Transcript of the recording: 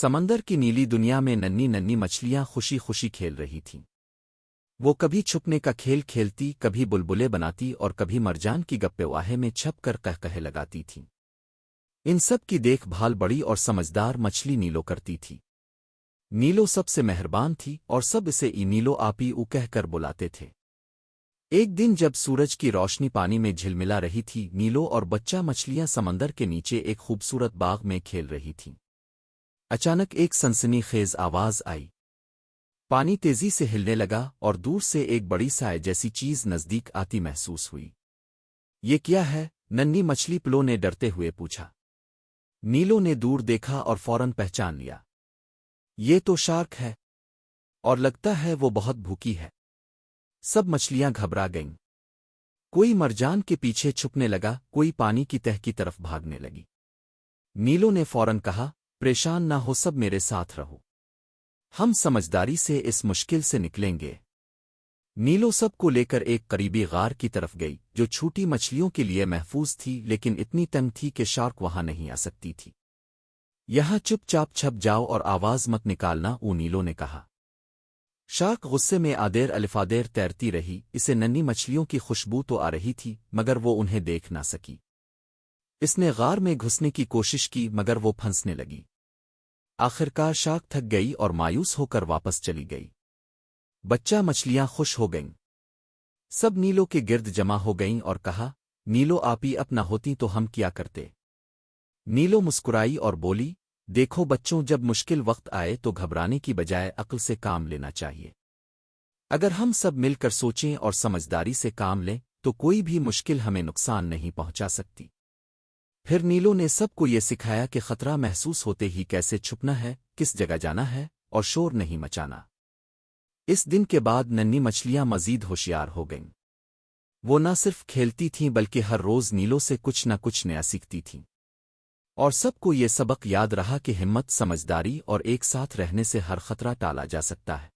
سمندر کی نیلی دنیا میں ننھی ننھی مچھلیاں خوشی خوشی کھیل رہی تھیں۔ وہ کبھی چھپنے کا کھیل کھیلتی، کبھی بلبلے بناتی اور کبھی مرجان کی گپے واہے میں چھپ کر قہقہے لگاتی تھیں۔ ان سب کی دیکھ بھال بڑی اور سمجھدار مچھلی نیلو کرتی تھی۔ نیلو سب سے مہربان تھی اور سب اسے ای نیلو آپی او کہہ کر بلاتے تھے۔ ایک دن جب سورج کی روشنی پانی میں جھلملا رہی تھی، نیلو اور بچہ مچھلیاں سمندر کے نیچے ایک خوبصورت باغ میں کھیل رہی تھیں۔ اچانک ایک سنسنی خیز آواز آئی۔ پانی تیزی سے ہلنے لگا اور دور سے ایک بڑی سائے جیسی چیز نزدیک آتی محسوس ہوئی۔ یہ کیا ہے؟ ننھی مچھلی پلو نے ڈرتے ہوئے پوچھا۔ نیلو نے دور دیکھا اور فوراً پہچان لیا۔ یہ تو شارک ہے، اور لگتا ہے وہ بہت بھوکی ہے۔ سب مچھلیاں گھبرا گئیں۔ کوئی مرجان کے پیچھے چھپنے لگا، کوئی پانی کی تہہ کی طرف بھاگنے لگی۔ نیلو نے فوراً کہا، پریشان نہ ہو، سب میرے ساتھ رہو، ہم سمجھداری سے اس مشکل سے نکلیں گے۔ نیلو سب کو لے کر ایک قریبی غار کی طرف گئی، جو چھوٹی مچھلیوں کے لیے محفوظ تھی لیکن اتنی تنگ تھی کہ شارک وہاں نہیں آ سکتی تھی۔ یہاں چپ چاپ چھپ جاؤ اور آواز مت نکالنا، نیلو نے کہا۔ شارک غصے میں آدیر الفادیر تیرتی رہی، اسے ننھی مچھلیوں کی خوشبو تو آ رہی تھی مگر وہ انہیں دیکھ نہ سکی۔ اس نے غار میں گھسنے کی کوشش کی مگر وہ پھنسنے لگی۔ آخرکار شارک تھک گئی اور مایوس ہو کر واپس چلی گئی۔ بچہ مچھلیاں خوش ہو گئیں۔ سب نیلو کے گرد جمع ہو گئیں اور کہا، نیلو آپی اب نہ ہوتی تو ہم کیا کرتے؟ نیلو مسکرائی اور بولی، دیکھو بچوں، جب مشکل وقت آئے تو گھبرانے کی بجائے عقل سے کام لینا چاہیے۔ اگر ہم سب مل کر سوچیں اور سمجھداری سے کام لیں تو کوئی بھی مشکل ہمیں نقصان نہیں پہنچا سکتی۔ پھر نیلو نے سب کو یہ سکھایا کہ خطرہ محسوس ہوتے ہی کیسے چھپنا ہے، کس جگہ جانا ہے اور شور نہیں مچانا۔ اس دن کے بعد ننھی مچھلیاں مزید ہوشیار ہو گئیں۔ وہ نہ صرف کھیلتی تھیں بلکہ ہر روز نیلو سے کچھ نہ کچھ نیا سیکھتی تھیں۔ اور سب کو یہ سبق یاد رہا کہ ہمت، سمجھداری اور ایک ساتھ رہنے سے ہر خطرہ ٹالا جا سکتا ہے۔